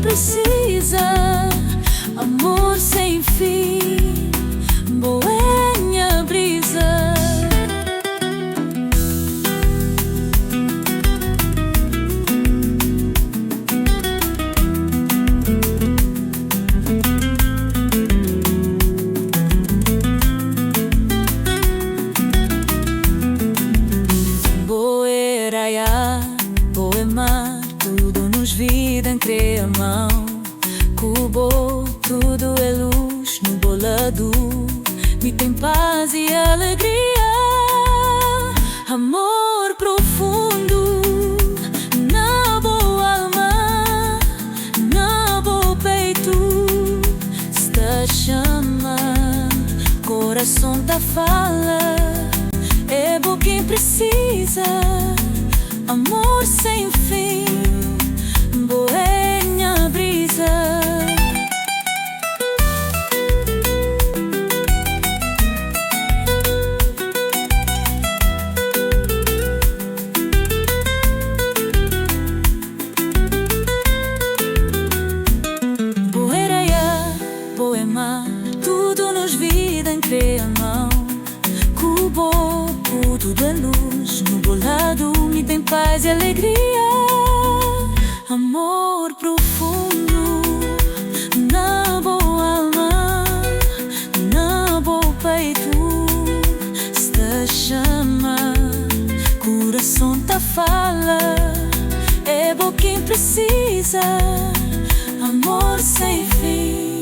precisa, amor sem fim, boêmia brisa. Boeraiá, boemar, tudo nos vida cria mão. Cubo, tudo é luz no bolado, me tem paz e alegria. Amor profundo na boa alma, na boa peito está chama, coração da fala. É bom quem precisa, amor sem fim, boêmia brisa. Boeraiá, boemar, tudo nos vida cria mão. Cubo, tudo é luz no bolado, me tem paz e alegria. Amor profundo na boa alma, na boa peito está chama, coração tá fala. É bom quem precisa, amor sem fim.